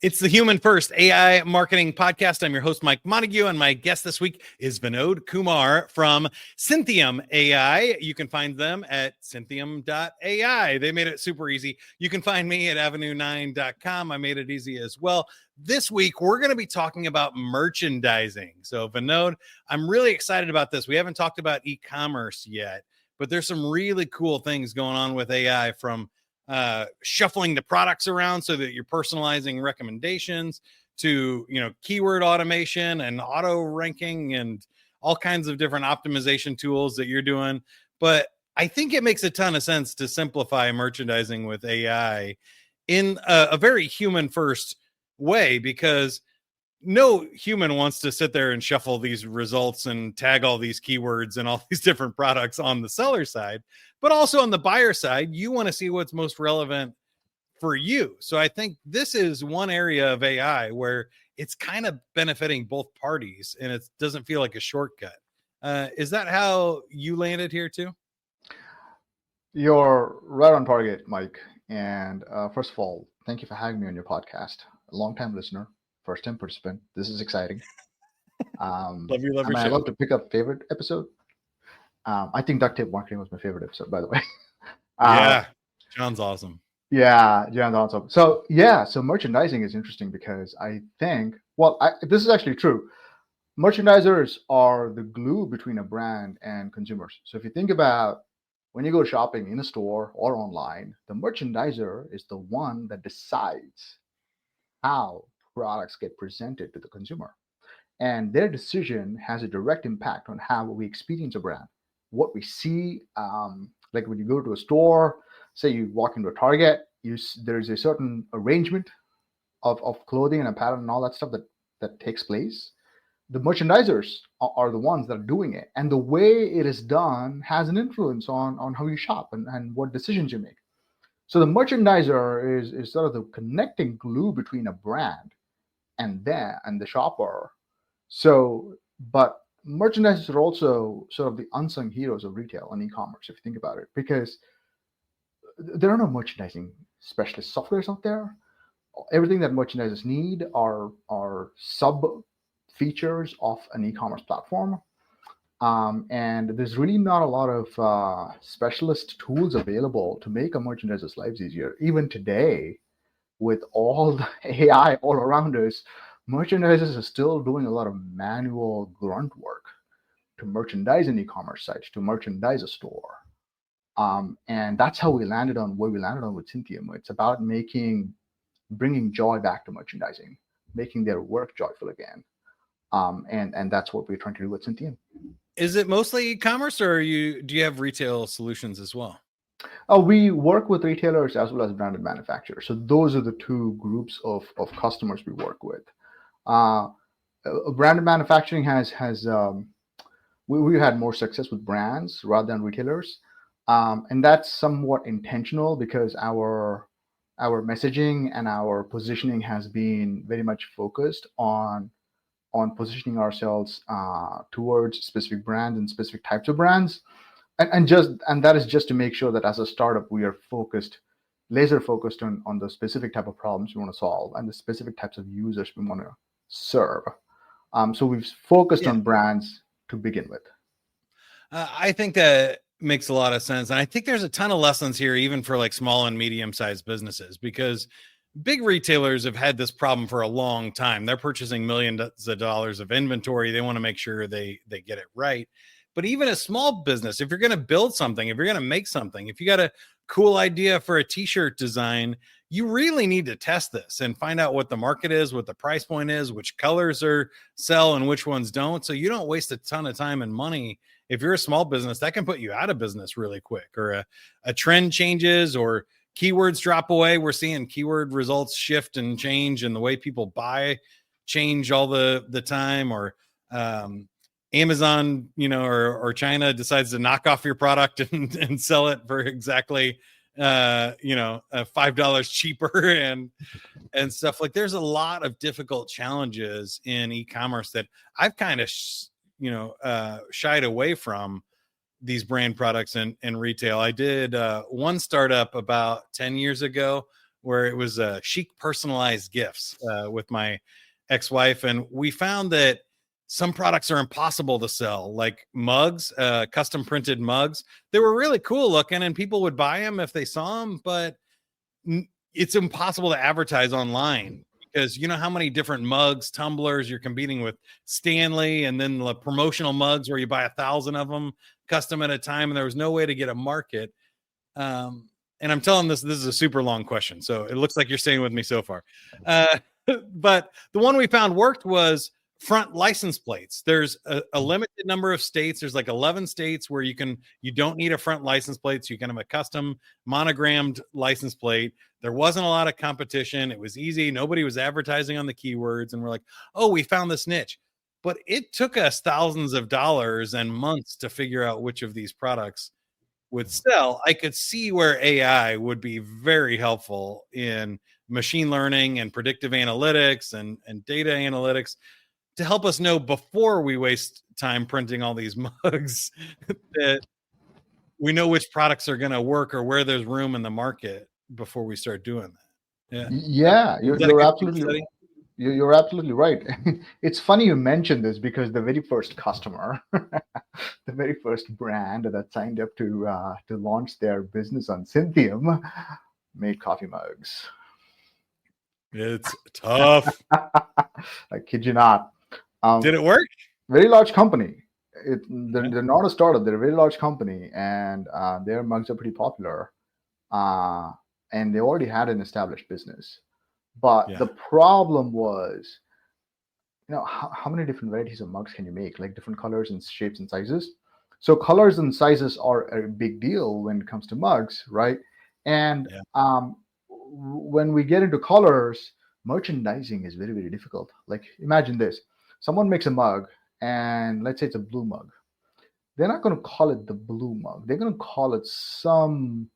It's the Human First AI Marketing Podcast. I'm your host, Mike Montague, and my guest this week is Vinod Kumar from Cynthium AI. You can find them at cynthium.ai. They made it super easy. You can find me at avenue9.com. I made it easy as well. This week, we're going to be talking about merchandising. So, Vinod, I'm really excited about this. We haven't talked about e-commerce yet, but there's some really cool things going on with AI, from shuffling the products around so that you're personalizing recommendations to, keyword automation and auto ranking and all kinds of different optimization tools that you're doing. But I think it makes a ton of sense to simplify merchandising with AI in a very human first way, because no human wants to sit there and shuffle these results and tag all these keywords and all these different products on the seller side. But also on the buyer side, you want to see what's most relevant for you. So I think this is one area of AI where it's kind of benefiting both parties and it doesn't feel like a shortcut. Is that how you landed here too? You're right on target, Mike. And first of all, thank you for having me on your podcast. A long-time listener, first-time participant. This is exciting. Love your I show. love to pick up favorite episode. I think duct tape marketing was my favorite episode, by the way. Yeah, John's awesome. Yeah, John's awesome. So merchandising is interesting because I think, this is actually true. Merchandisers are the glue between a brand and consumers. So if you think about when you go shopping in a store or online, the merchandiser is the one that decides how products get presented to the consumer. And their decision has a direct impact on how we experience a brand. What we see, like when you go to a store, say you walk into a Target, there's a certain arrangement of clothing and a pattern and all that stuff that takes place. The merchandisers are the ones that are doing it. And the way it is done has an influence on how you shop and what decisions you make. So the merchandiser is sort of the connecting glue between a brand and the shopper. So, but merchandisers are also sort of the unsung heroes of retail and e-commerce, if you think about it, because there are no merchandising specialist softwares out there. Everything that merchandisers need are sub features of an e-commerce platform. And there's really not a lot of specialist tools available to make a merchandiser's lives easier. Even today, with all the AI all around us, merchandisers are still doing a lot of manual grunt work to merchandise an e-commerce site, to merchandise a store. And that's how we landed on where we landed on with Cynthium. It's about bringing joy back to merchandising, making their work joyful again. And that's what we're trying to do with Cynthium. Is it mostly e-commerce, or do you have retail solutions as well? We work with retailers as well as branded manufacturers. So those are the two groups of customers we work with. Branded manufacturing we had more success with brands rather than retailers. And that's somewhat intentional because our messaging and our positioning has been very much focused on positioning ourselves towards specific brands and specific types of brands. And that is just to make sure that as a startup, we are laser focused on the specific type of problems we want to solve and the specific types of users we want to serve. So we've focused on brands to begin with. I think that makes a lot of sense. And I think there's a ton of lessons here, even for like small and medium-sized businesses, because big retailers have had this problem for a long time. They're purchasing millions of dollars of inventory. They want to make sure they get it right. But even a small business, if you're going to build something, if you're going to make something, if you got a cool idea for a t-shirt design, you really need to test this and find out what the market is, what the price point is, which colors sell and which ones don't. So you don't waste a ton of time and money. If you're a small business, that can put you out of business really quick, or a trend changes or keywords drop away. We're seeing keyword results shift and change, and the way people buy change all the time, or Amazon, or China decides to knock off your product and sell it for exactly, $5 cheaper and stuff. Like, there's a lot of difficult challenges in e-commerce that I've kind of, shied away from these brand products in retail. I did one startup about 10 years ago where it was chic personalized gifts with my ex-wife. And we found that some products are impossible to sell, like mugs, custom printed mugs. They were really cool looking and people would buy them if they saw them, but it's impossible to advertise online because you know how many different mugs, tumblers, you're competing with Stanley, and then the promotional mugs where you buy 1,000 of them custom at a time, and there was no way to get a market. And I'm telling this is a super long question, so it looks like you're staying with me so far. But the one we found worked was front license plates. There's a limited number of states. There's like 11 states where you don't need a front license plate. So you can have a custom monogrammed license plate. There wasn't a lot of competition. It was easy. Nobody was advertising on the keywords. And we're like, oh, we found this niche. But it took us thousands of dollars and months to figure out which of these products would sell. I could see where AI would be very helpful in machine learning and predictive analytics and data analytics to help us know before we waste time printing all these mugs that we know which products are going to work or where there's room in the market before we start doing that. Yeah, you're absolutely you're absolutely right. It's funny you mentioned this because the very first customer, the very first brand that signed up to launch their business on Cynthium made coffee mugs. It's tough. I kid you not. Did it work? Very large company. They're not a startup. They're a very large company, and their mugs are pretty popular. And they already had an established business. But the problem was, how many different varieties of mugs can you make? Like different colors and shapes and sizes. So colors and sizes are a big deal when it comes to mugs, right? And when we get into colors, merchandising is very, very difficult. Like imagine this. Someone makes a mug and let's say it's a blue mug. They're not going to call it the blue mug. They're going to call it some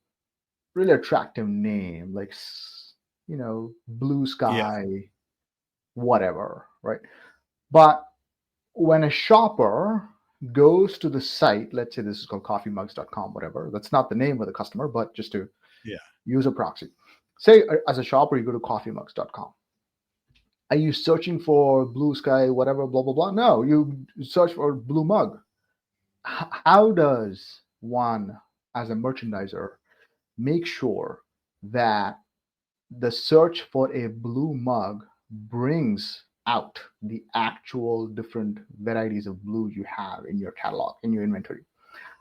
really attractive name, like, blue sky, whatever, right? But when a shopper goes to the site, let's say this is called coffeemugs.com, whatever. That's not the name of the customer, but just to use a proxy. Say as a shopper, you go to coffeemugs.com. Are you searching for blue sky, whatever, blah, blah, blah? No, you search for blue mug. How does one, as a merchandiser, make sure that the search for a blue mug brings out the actual different varieties of blue you have in your catalog, in your inventory?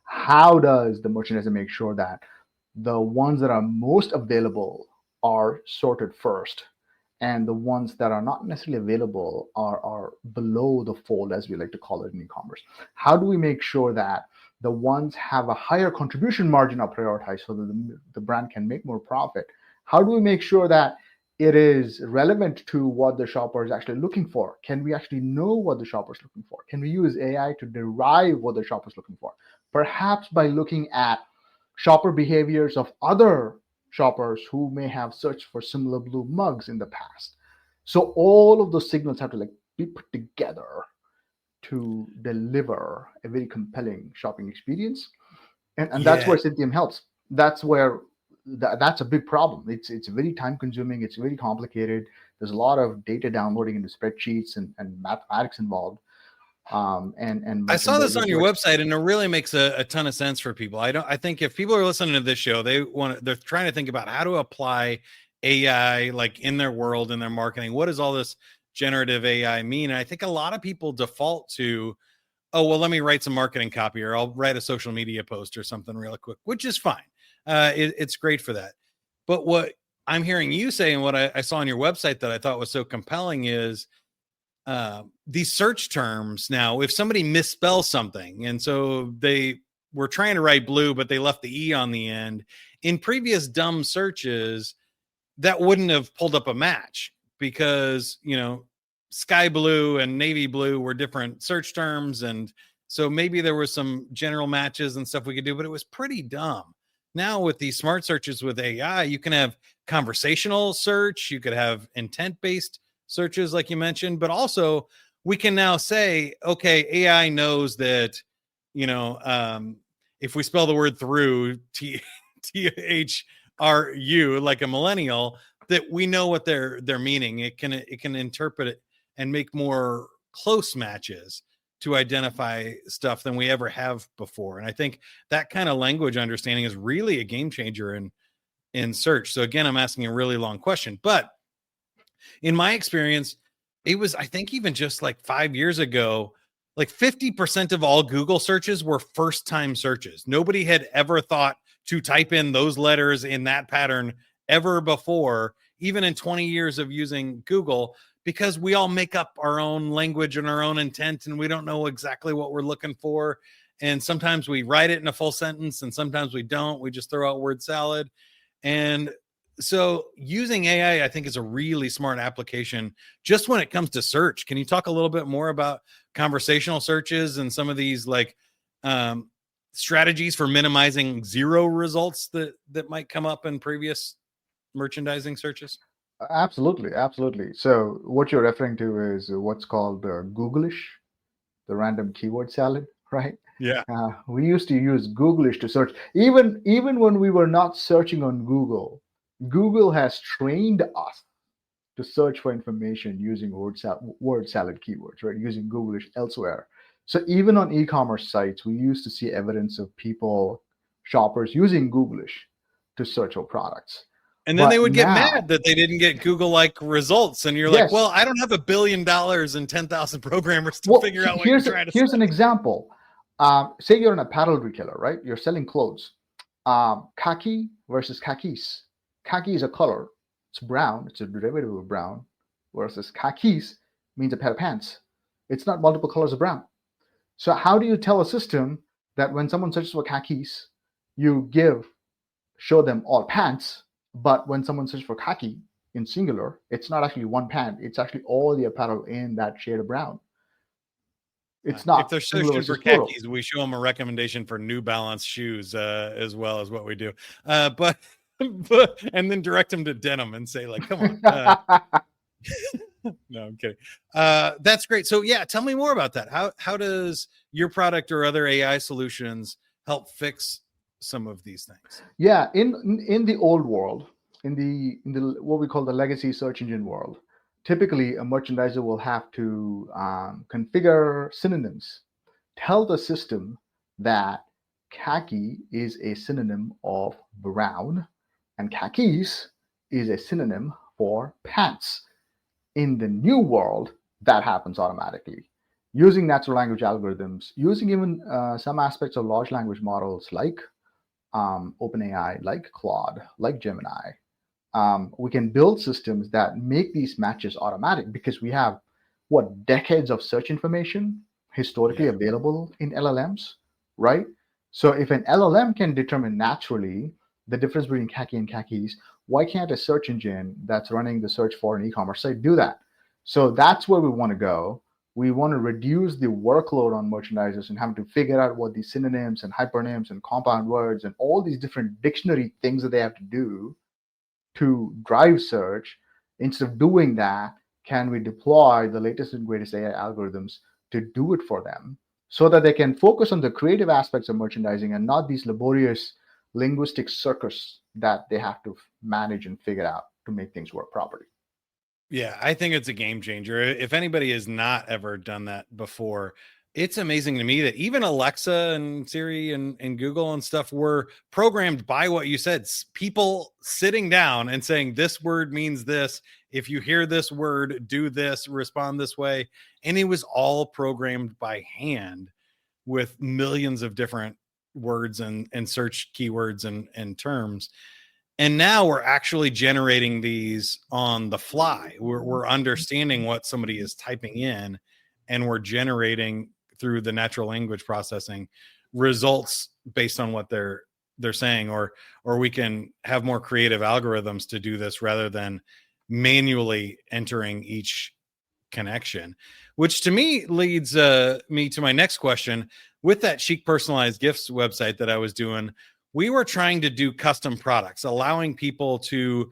How does the merchandiser make sure that the ones that are most available are sorted first, and the ones that are not necessarily available are below the fold, as we like to call it in e-commerce? How do we make sure that the ones have a higher contribution margin are prioritized so that the brand can make more profit? How do we make sure that it is relevant to what the shopper is actually looking for? Can we actually know what the shopper is looking for? Can we use AI to derive what the shopper is looking for? Perhaps by looking at shopper behaviors of other shoppers who may have searched for similar blue mugs in the past. So all of those signals have to be put together to deliver a very compelling shopping experience. And that's where Cynthium helps. That's where that's a big problem. It's very time consuming. It's very complicated. There's a lot of data downloading into spreadsheets and mathematics involved. And I saw this on your website, and it really makes a ton of sense for people. I think if people are listening to this show, they're trying to think about how to apply AI like in their world, in their marketing. What does all this generative AI mean? And I think a lot of people default to, oh, well, let me write some marketing copy, or I'll write a social media post or something really quick, which is fine. It's great for that. But what I'm hearing you say, and what I saw on your website that I thought was so compelling, is these search terms. Now, if somebody misspells something, and so they were trying to write blue, but they left the E on the end, in previous dumb searches, that wouldn't have pulled up a match because, sky blue and navy blue were different search terms. And so maybe there was some general matches and stuff we could do, but it was pretty dumb. Now with these smart searches with AI, you can have conversational search, you could have intent-based searches like you mentioned, but also we can now say, okay, AI knows that, if if we spell the word through THRU like a millennial, that we know what they're meaning. It can interpret it and make more close matches to identify stuff than we ever have before. And I think that kind of language understanding is really a game changer in search. So again, I'm asking a really long question, but in my experience, it was, I think, even just like 5 years ago, like 50% of all Google searches were first time searches. Nobody had ever thought to type in those letters in that pattern ever before, even in 20 years of using Google, because we all make up our own language and our own intent, and we don't know exactly what we're looking for. And sometimes we write it in a full sentence, and sometimes we don't. We just throw out word salad. And so using AI, I think, is a really smart application just when it comes to search. Can you talk a little bit more about conversational searches and some of these like strategies for minimizing zero results that might come up in previous merchandising searches? Absolutely, absolutely. So what you're referring to is what's called Googlish, the random keyword salad, right? Yeah. We used to use Googlish to search. Even when we were not searching on Google, Google has trained us to search for information using word salad keywords, right? Using Googlish elsewhere. So even on e-commerce sites, we used to see evidence of shoppers using Googlish to search for products. And then But they would get now, mad that they didn't get Google-like results. And you're like, yes, well, I don't have $1 billion and 10,000 programmers to well, figure out what you're trying to say. here's an example. Say you're an apparel retailer, right? You're selling clothes. Khaki versus khakis. Khaki is a color. It's brown. It's a derivative of brown. Versus khakis means a pair of pants. It's not multiple colors of brown. So how do you tell a system that when someone searches for khakis, you show them all pants, but when someone searches for khaki in singular, it's not actually one pant. It's actually all the apparel in that shade of brown. It's not if they're singular searching for versus plural. khakis, we show them a recommendation for New Balance shoes as well as what we do. But and then direct them to denim and say, like, come on. No, I'm kidding. That's great. So yeah, tell me more about that. How does your product or other AI solutions help fix some of these things? Yeah, in the old world, in the what we call the legacy search engine world, typically a merchandiser will have to configure synonyms, tell the system that khaki is a synonym of brown and khakis is a synonym for pants. In the new world, that happens automatically using natural language algorithms, using even some aspects of large language models like OpenAI, like Claude, like Gemini. We can build systems that make these matches automatic because we have decades of search information historically available in LLMs, right? So if an LLM can determine naturally the difference between khaki and khakis, why can't a search engine that's running the search for an e-commerce site do that? So that's where we want to go. We want to reduce the workload on merchandisers and having to figure out what these synonyms and hypernyms and compound words and all these different dictionary things that they have to do to drive search. Instead of doing that, can we deploy the latest and greatest AI algorithms to do it for them so that they can focus on the creative aspects of merchandising and not these laborious linguistic circus that they have to manage and figure out to make things work properly? Yeah, I think it's a game changer. If anybody has not ever done that before, it's amazing to me that even Alexa and Siri and Google and stuff were programmed by what you said. People sitting down and saying, this word means this. If you hear this word, do this, respond this way. And it was all programmed by hand with millions of different words and search keywords and terms. And now we're actually generating these on the fly. We're understanding what somebody is typing in, and we're generating through the natural language processing results based on what they're saying, or we can have more creative algorithms to do this rather than manually entering each connection, which to me leads me to my next question. With that Chic Personalized Gifts website that I was doing, we were trying to do custom products, allowing people to,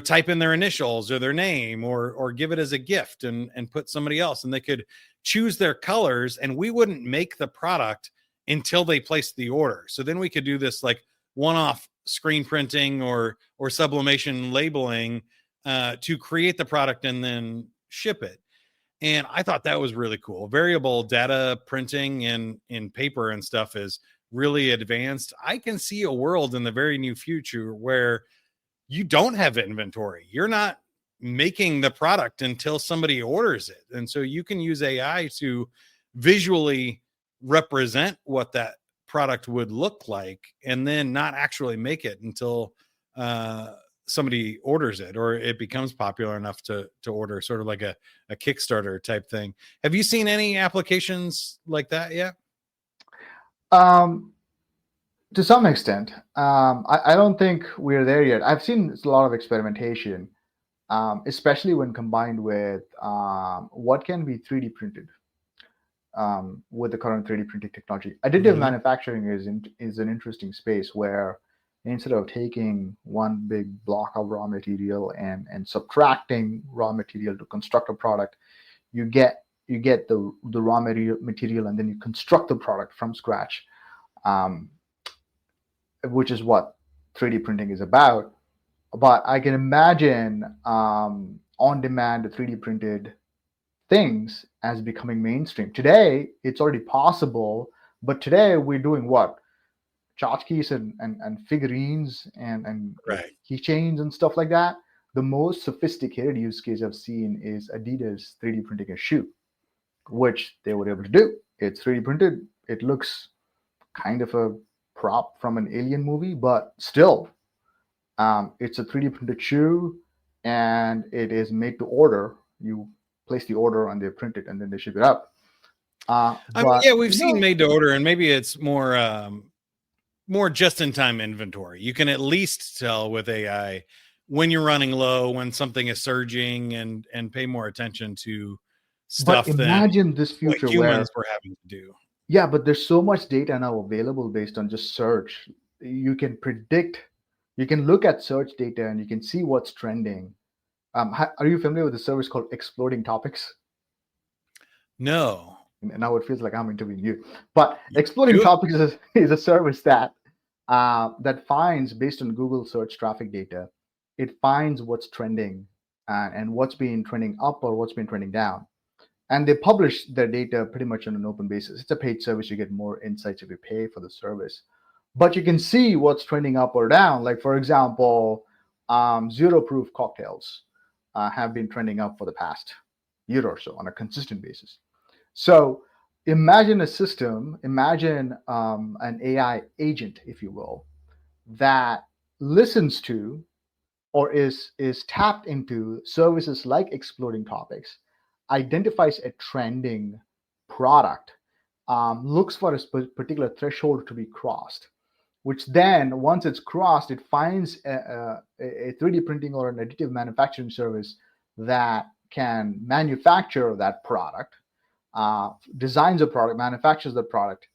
type in their initials or their name or give it as a gift and put somebody else, and they could choose their colors, and we wouldn't make the product until they place the order. So then we could do this like one-off screen printing or sublimation labeling to create the product and then ship it. And I thought that was really cool. Variable data printing in paper and stuff is really advanced. I can see a world in the very near future where you don't have inventory. You're not making the product until somebody orders it. And so you can use AI to visually represent what that product would look like and then not actually make it until somebody orders it or it becomes popular enough to order, sort of like a Kickstarter type thing. Have you seen any applications like that yet? To some extent. I don't think we're there yet. I've seen a lot of experimentation, especially when combined with what can be 3D printed with the current 3D printing technology. Additive manufacturing is an interesting space where instead of taking one big block of raw material and subtracting raw material to construct a product, you get the raw material and then you construct the product from scratch, which is what 3D printing is about. But I can imagine on-demand 3D printed things as becoming mainstream. Today, it's already possible, but today we're doing what? Tchotchkes and figurines and Right. keychains and stuff like that. The most sophisticated use case I've seen is Adidas 3D printing a shoe, which they were able to do. It's 3D printed. It looks kind of a prop from an alien movie, but still, it's a 3D printed shoe and it is made to order. You place the order and they print it and then they ship it up. I mean, yeah, we've seen made to order, and maybe it's more just-in-time inventory. You can at least tell with AI when you're running low, when something is surging, and pay more attention to stuff. But imagine this future what humans were having to do. Yeah, but there's so much data now available based on just search. You can predict, you can look at search data and you can see what's trending. Are you familiar with a service called Exploding Topics? No. And now it feels like I'm interviewing you. But Exploding Topics is a service that finds, based on Google search traffic data, it finds what's trending and what's been trending up or what's been trending down. And they publish their data pretty much on an open basis. It's a paid service. You get more insights if you pay for the service. But you can see what's trending up or down. Like, for example, zero-proof cocktails have been trending up for the past year or so on a consistent basis. So imagine a system, imagine an AI agent, if you will, that listens to or is tapped into services like Exploding Topics, identifies a trending product, looks for a particular threshold to be crossed, which then, once it's crossed, it finds a 3D printing or an additive manufacturing service that can manufacture that product, designs a product, manufactures the product,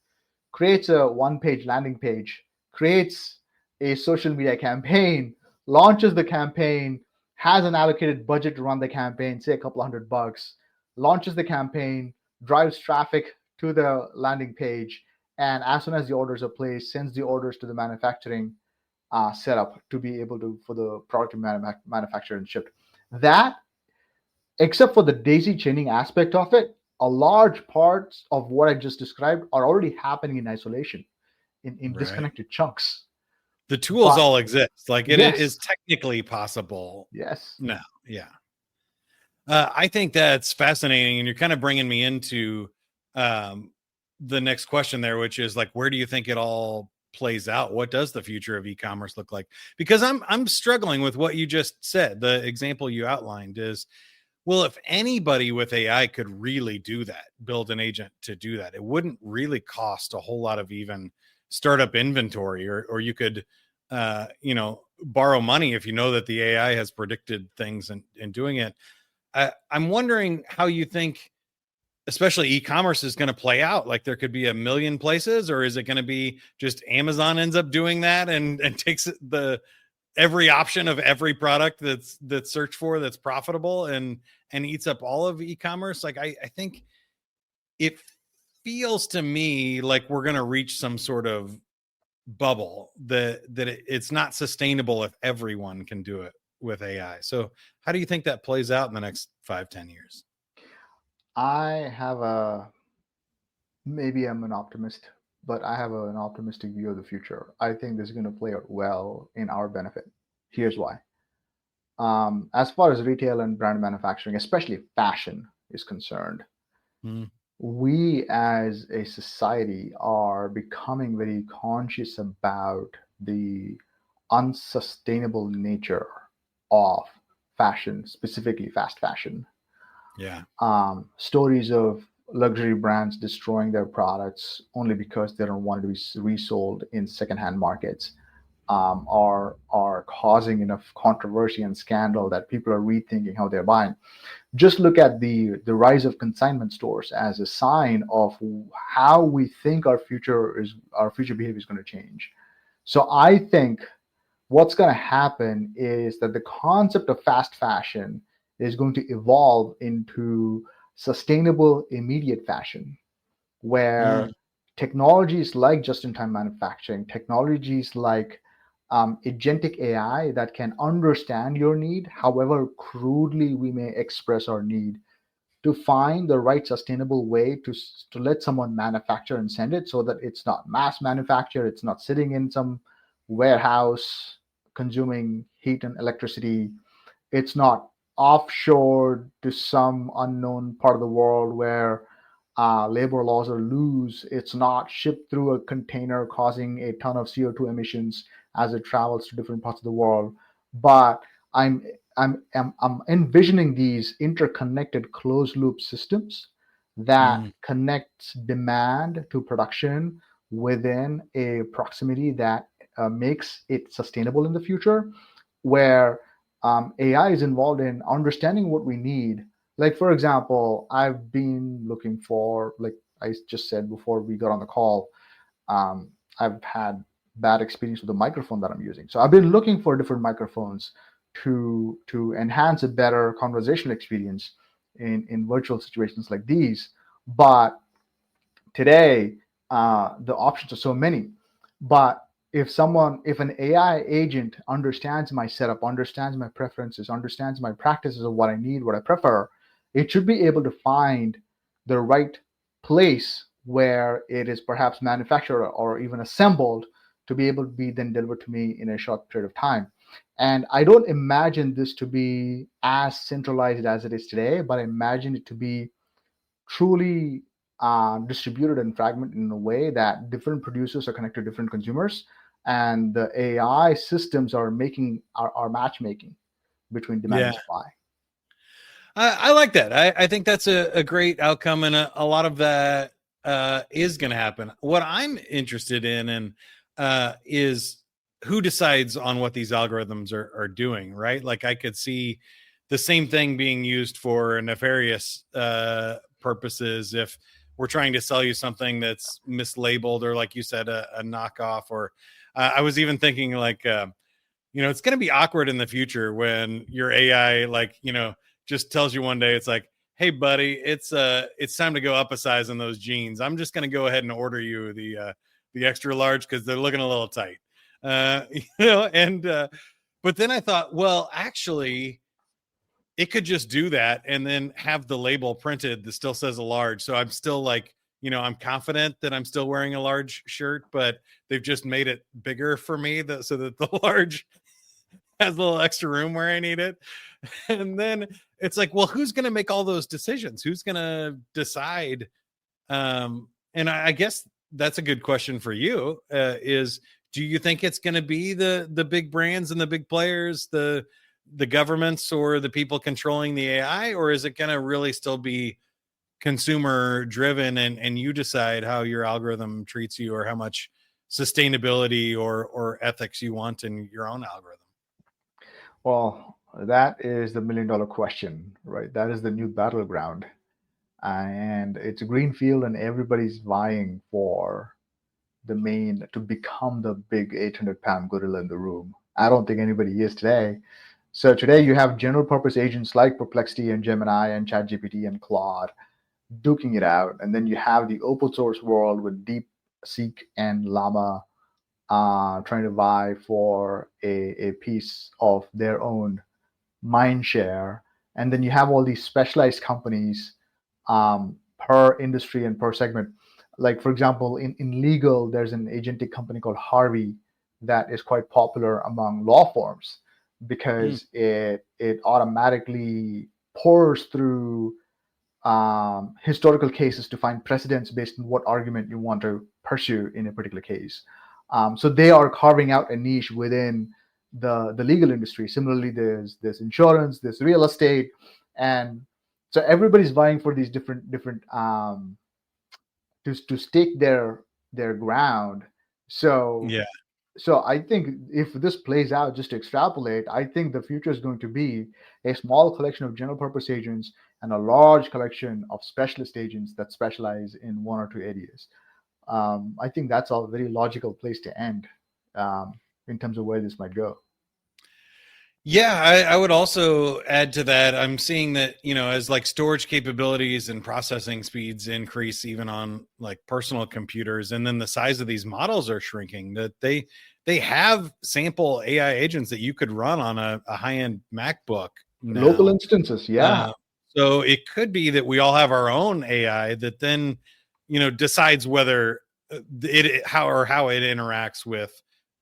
creates a one-page landing page, creates a social media campaign, launches the campaign, has an allocated budget to run the campaign, say a couple $100, launches the campaign, drives traffic to the landing page, and as soon as the orders are placed, sends the orders to the manufacturing setup to be able to, for the product to manufacture and shipped. That, except for the daisy chaining aspect of it, a large parts of what I just described are already happening in isolation, in disconnected chunks. The tools all exist. Like it yes. is technically possible. Yes. Now, yeah. I think that's fascinating, and you're kind of bringing me into the next question there, which is like, where do you think it all plays out? What does the future of e-commerce look like? Because I'm struggling with what you just said. The example you outlined is, well, if anybody with AI could really do that, build an agent to do that, it wouldn't really cost a whole lot of even startup inventory, or you could, borrow money if you know that the AI has predicted things and doing it. I'm wondering how you think, especially e-commerce, is going to play out. Like there could be a million places, or is it going to be just Amazon ends up doing that and takes every option of every product that's searched for that's profitable and eats up all of e-commerce? Like I think if feels to me like we're going to reach some sort of bubble that it's not sustainable if everyone can do it with AI. So how do you think that plays out in the next 5-10 years? I have maybe I'm an optimist, but I have an optimistic view of the future. I think this is going to play out well in our benefit. Here's why. As far as retail and brand manufacturing, especially fashion, is concerned, we as a society are becoming very conscious about the unsustainable nature of fashion, specifically fast fashion. Yeah. Stories of luxury brands destroying their products only because they don't want it to be resold in secondhand markets are causing enough controversy and scandal that people are rethinking how they're buying. Just look at the rise of consignment stores as a sign of how we think our future behavior is going to change. So I think what's going to happen is that the concept of fast fashion is going to evolve into sustainable immediate fashion, where technologies like just-in-time manufacturing, technologies like agentic AI that can understand your need, however crudely we may express our need, to find the right sustainable way to let someone manufacture and send it so that it's not mass manufactured, it's not sitting in some warehouse consuming heat and electricity, it's not offshore to some unknown part of the world where labor laws are loose. It's not shipped through a container causing a ton of CO2 emissions as it travels to different parts of the world. But I'm I'm envisioning these interconnected closed loop systems that connects demand to production within a proximity that makes it sustainable in the future, where AI is involved in understanding what we need. Like, for example, I've been looking for, like I just said before we got on the call, I've had bad experience with the microphone that I'm using. So I've been looking for different microphones to enhance a better conversational experience in virtual situations like these. But today, the options are so many. But if an AI agent understands my setup, understands my preferences, understands my practices of what I need, what I prefer, it should be able to find the right place where it is perhaps manufactured or even assembled to be able to be then delivered to me in a short period of time. And I don't imagine this to be as centralized as it is today, but I imagine it to be truly distributed and fragmented in a way that different producers are connected to different consumers, and the AI systems are making are matchmaking between demand and supply. I like that. I think that's a great outcome, and a lot of that is going to happen. What I'm interested in and is who decides on what these algorithms are doing, right? Like I could see the same thing being used for nefarious purposes if we're trying to sell you something that's mislabeled or, like you said, a knockoff. Or I was even thinking like, it's going to be awkward in the future when your AI, like, just tells you one day, it's like, hey buddy, it's time to go up a size in those jeans. I'm just going to go ahead and order you the extra large because they're looking a little tight. And but then I thought, well, actually it could just do that and then have the label printed that still says a large. So I'm still like, I'm confident that I'm still wearing a large shirt, but they've just made it bigger for me so that the large has a little extra room where I need it. And then it's like, well, who's going to make all those decisions? Who's going to decide? And I guess that's a good question for you, is do you think it's going to be the big brands and the big players, the governments, or the people controlling the AI, or is it going to really still be consumer driven and you decide how your algorithm treats you or how much sustainability or ethics you want in your own algorithm? Well, that is the $1 million question, right? That is the new battleground. And it's a green field, and everybody's vying for to become the big 800-pound gorilla in the room. I don't think anybody is today. So today you have general purpose agents like Perplexity and Gemini and ChatGPT and Claude duking it out, and then you have the open source world with DeepSeek and Llama trying to vie for a piece of their own mind share. And then you have all these specialized companies per industry and per segment. Like, for example, in legal, there's an agentic company called Harvey that is quite popular among law firms Mm. because it automatically pores through historical cases to find precedents based on what argument you want to pursue in a particular case. So they are carving out a niche within the legal industry. Similarly, there's insurance, there's real estate, and so everybody's vying for these different to stake their ground. So Yeah. so I think if this plays out, just to extrapolate, I think the future is going to be a small collection of general purpose agents and a large collection of specialist agents that specialize in one or two areas. I think that's a very logical place to end um, in terms of where this might go. Yeah, I would also add to that. I'm seeing that, as like storage capabilities and processing speeds increase even on like personal computers, and then the size of these models are shrinking, that they have sample AI agents that you could run on a high-end MacBook Local now. instances, yeah, Uh, so it could be that we all have our own AI that then, decides whether how it interacts with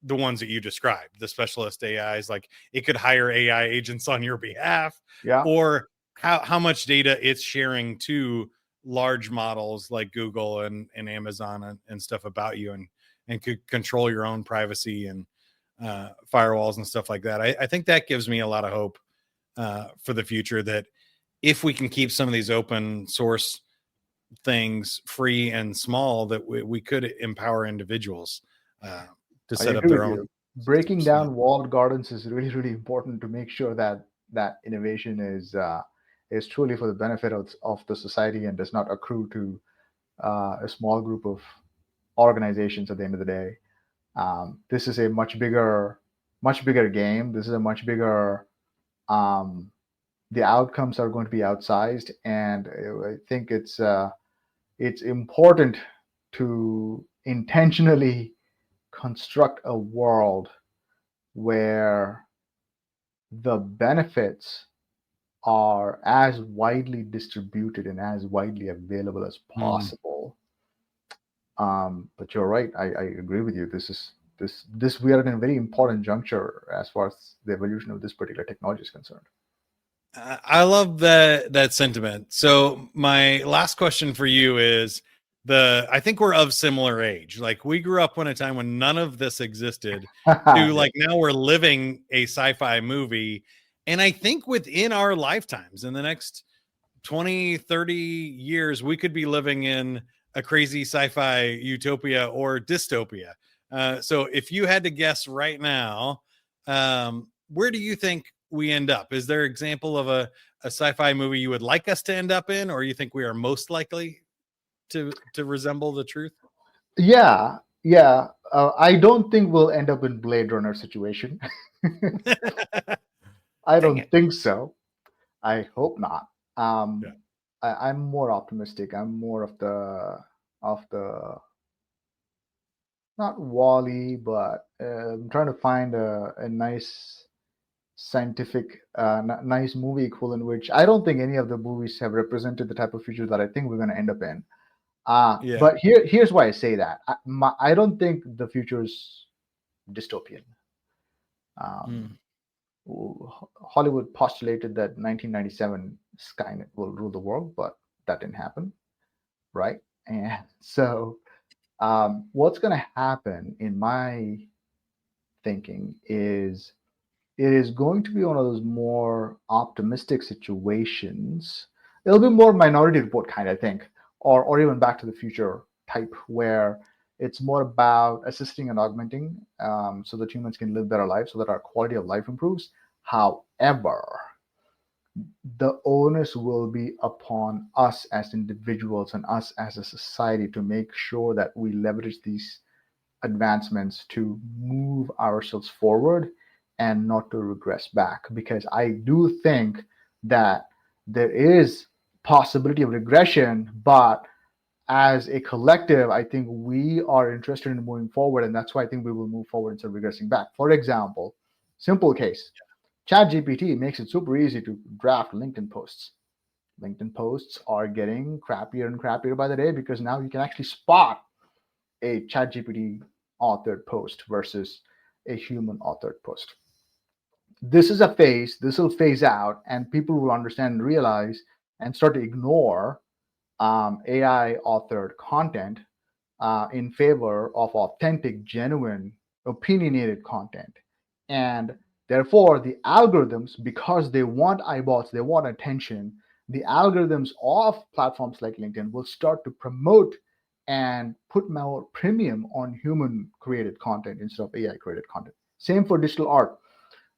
the ones that you described, the specialist AIs. Like it could hire AI agents on your behalf, yeah, or how much data it's sharing to large models like Google and Amazon and stuff about you, and could control your own privacy and firewalls and stuff like that. I think that gives me a lot of hope for the future, that if we can keep some of these open source things free and small, that we could empower individuals to I set up agree their with own you. Breaking systems. Yeah. down walled gardens is really, really important to make sure that that innovation is truly for the benefit of the society and does not accrue to a small group of organizations at the end of the day. This is a much bigger game. This is a much bigger. Um, the outcomes are going to be outsized, and I think it's important to intentionally construct a world where the benefits are as widely distributed and as widely available as Mm. possible. But you're right. I agree with you. This we are in a very important juncture as far as the evolution of this particular technology is concerned. I love that sentiment. So my last question for you is, I think we're of similar age. Like we grew up in a time when none of this existed, to Yeah. like now we're living a sci-fi movie. And I think within our lifetimes, in the next 20, 30 years, we could be living in a crazy sci-fi utopia or dystopia. So if you had to guess right now, where do you think we end up? Is there an example of a sci-fi movie you would like us to end up in, or you think we are most likely to resemble the truth? Yeah, yeah. I don't think we'll end up in Blade Runner situation. I Dang don't it. think so. I hope not. Yeah. I'm more optimistic. I'm more of the not Wally, but I'm trying to find a nice scientific, nice movie equivalent, which I don't think any of the movies have represented the type of future that I think we're going to end up in. Yeah. But here's why I say that. I don't think the future is dystopian. Um, Mm. Hollywood postulated that 1997 Skynet will rule the world, but that didn't happen, right? And so, what's going to happen, in my thinking, is it is going to be one of those more optimistic situations. It'll be more Minority Report kind, I think, or even Back to the Future type, where it's more about assisting and augmenting so that humans can live better lives, so that our quality of life improves. However, the onus will be upon us as individuals and us as a society to make sure that we leverage these advancements to move ourselves forward and not to regress back. Because I do think that there is possibility of regression, but as a collective, I think we are interested in moving forward, and that's why I think we will move forward instead of regressing back. For example, simple case, ChatGPT makes it super easy to draft LinkedIn posts. LinkedIn posts are getting crappier and crappier by the day because now you can actually spot a ChatGPT authored post versus a human authored post. This is a phase, this will phase out, and people will understand and realize and start to ignore AI authored content in favor of authentic, genuine, opinionated content. And therefore, the algorithms, because they want eyeballs, they want attention, the algorithms of platforms like LinkedIn will start to promote and put more premium on human created content instead of AI created content. Same for digital art.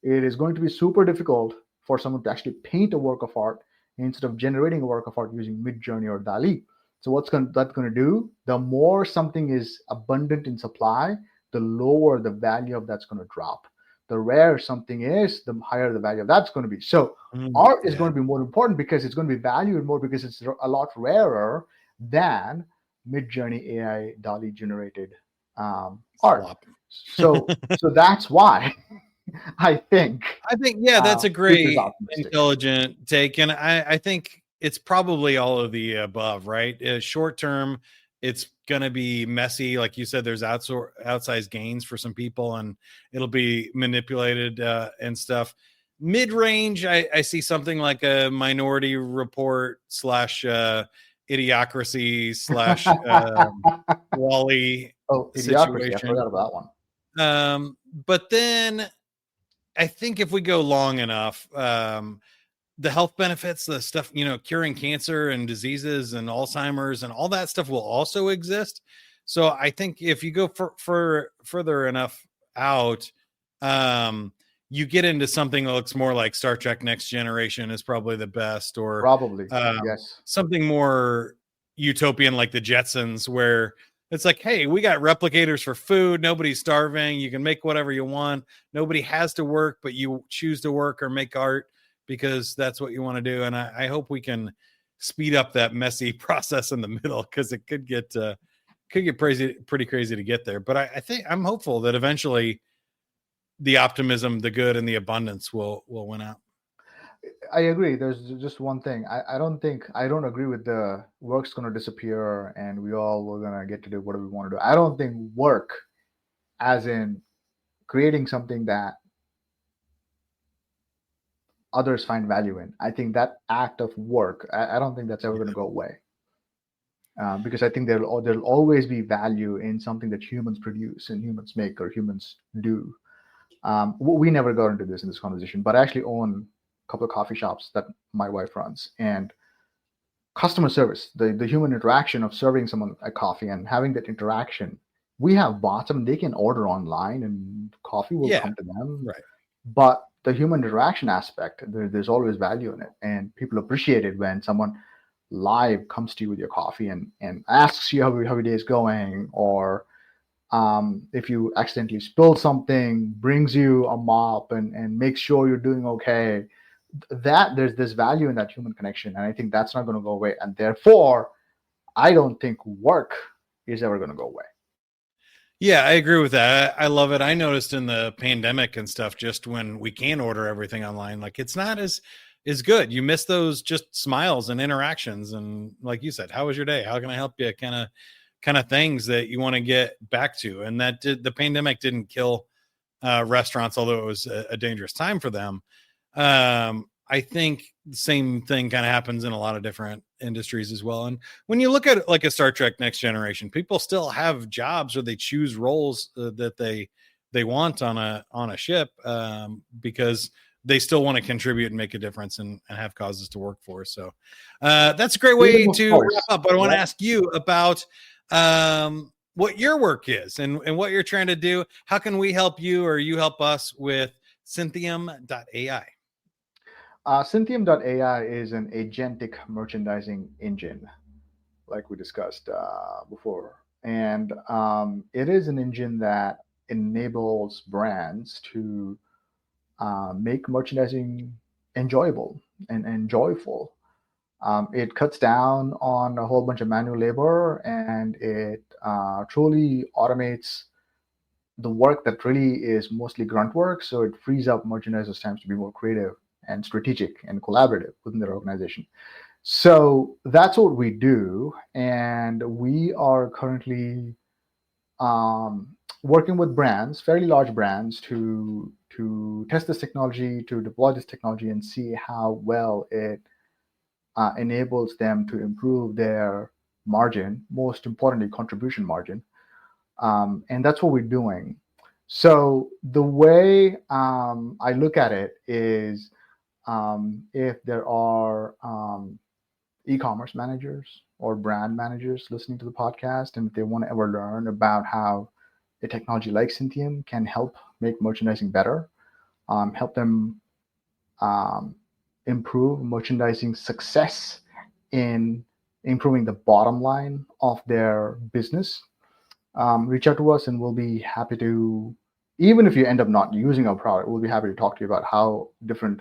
It is going to be super difficult for someone to actually paint a work of art instead of generating a work of art using Midjourney or DALI. So that's going to do? The more something is abundant in supply, the lower the value of that's going to drop. The rarer something is, the higher the value of that's going to be. So art is going to be more important because it's going to be valued more because it's a lot rarer than Midjourney AI DALI generated art. So that's why I think that's a this is great optimistic. intelligent take, and I think it's probably all of the above, right? Short term, it's going to be messy, like you said. There's outsized gains for some people, and it'll be manipulated and stuff. Mid range, I see something like a Minority Report / Idiocracy / Wally Idiocracy. I situation. forgot about that one. But then I think if we go long enough, the health benefits, the stuff, curing cancer and diseases and Alzheimer's and all that stuff will also exist. So I think if you go for further enough out, you get into something that looks more like Star Trek Next Generation is probably the best, or probably yes, something more utopian like the Jetsons, where it's like, hey, we got replicators for food. Nobody's starving. You can make whatever you want. Nobody has to work, but you choose to work or make art because that's what you want to do. And I hope we can speed up that messy process in the middle, because it could get pretty crazy to get there. But I think I'm hopeful that eventually the optimism, the good, and the abundance will win out. I agree. There's just one thing. I don't agree with the work's going to disappear and we're going to get to do whatever we want to do. I don't think work, as in creating something that others find value in, I think that act of work, I don't think that's ever going to go away. Because I think there'll always be value in something that humans produce and humans make or humans do. We never got into this in this conversation, but I actually own a couple of coffee shops that my wife runs, and customer service, the human interaction of serving someone a coffee and having that interaction. We have bots and they can order online and coffee will come to them. Right. But the human interaction aspect, there's always value in it, and people appreciate it when someone live comes to you with your coffee and asks you how your day is going, or if you accidentally spill something, brings you a mop and makes sure you're doing okay. That there's value in that human connection, and I think that's not going to go away. And therefore, I don't think work is ever going to go away. Yeah, I agree with that. I love it. I noticed in the pandemic and stuff, just when we can order everything online, like it's not as good. You miss those just smiles and interactions, and like you said, how was your day? How can I help you? Kind of things that you want to get back to. And the pandemic didn't kill restaurants, although it was a dangerous time for them. I think the same thing kind of happens in a lot of different industries as well. And when you look at like a Star Trek Next Generation, people still have jobs or they choose roles that they want on a ship because they still want to contribute and make a difference and have causes to work for. So that's a great way to wrap up. But I want to ask you about what your work is and what you're trying to do. How can we help you or you help us with Synthium.ai? Synthium.ai is an agentic merchandising engine, like we discussed before. And it is an engine that enables brands to make merchandising enjoyable and joyful. It cuts down on a whole bunch of manual labor, and it truly automates the work that really is mostly grunt work. So it frees up merchandisers' time to be more creative and strategic and collaborative within their organization. So that's what we do, and we are currently working with brands, fairly large brands, to test this technology, to deploy this technology, and see how well it enables them to improve their margin, most importantly, contribution margin. And that's what we're doing. So the way I look at it is, if there are e-commerce managers or brand managers listening to the podcast, and if they want to ever learn about how a technology like Cynthium can help make merchandising better, help them improve merchandising success in improving the bottom line of their business, reach out to us, and we'll be happy to, even if you end up not using our product, we'll be happy to talk to you about how different,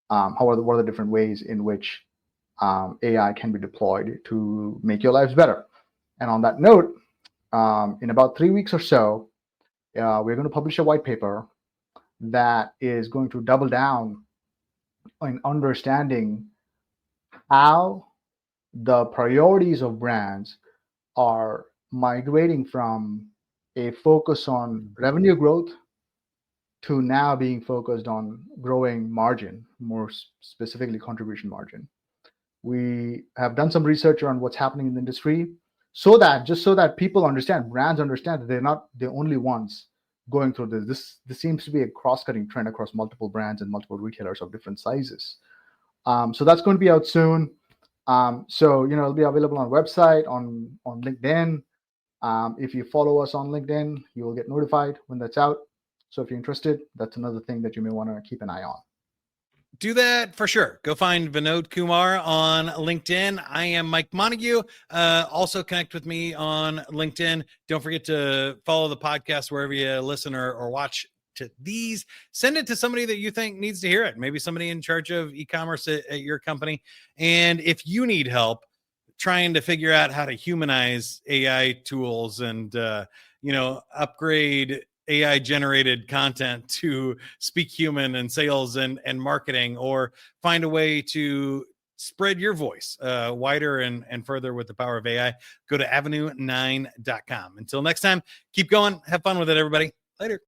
what are the different ways in which AI can be deployed to make your lives better. And on that note, in about 3 weeks or so, we're going to publish a white paper that is going to double down on understanding how the priorities of brands are migrating from a focus on revenue growth to now being focused on growing margin, more specifically contribution margin. We have done some research on what's happening in the industry, so that people understand, brands understand that they're not the only ones going through this. This seems to be a cross-cutting trend across multiple brands and multiple retailers of different sizes. So that's going to be out soon. So it'll be available on our website, on LinkedIn. If you follow us on LinkedIn, you will get notified when that's out. So if you're interested, that's another thing that you may want to keep an eye on. Do that for sure. Go find Vinod Kumar on LinkedIn. I am Mike Montague. Also connect with me on LinkedIn. Don't forget to follow the podcast wherever you listen or watch to these. Send it to somebody that you think needs to hear it. Maybe somebody in charge of e-commerce at your company. And if you need help trying to figure out how to humanize AI tools and, upgrade AI generated content to speak human in sales and marketing, or find a way to spread your voice wider and further with the power of AI, go to avenue9.com. Until next time, keep going. Have fun with it, everybody. Later.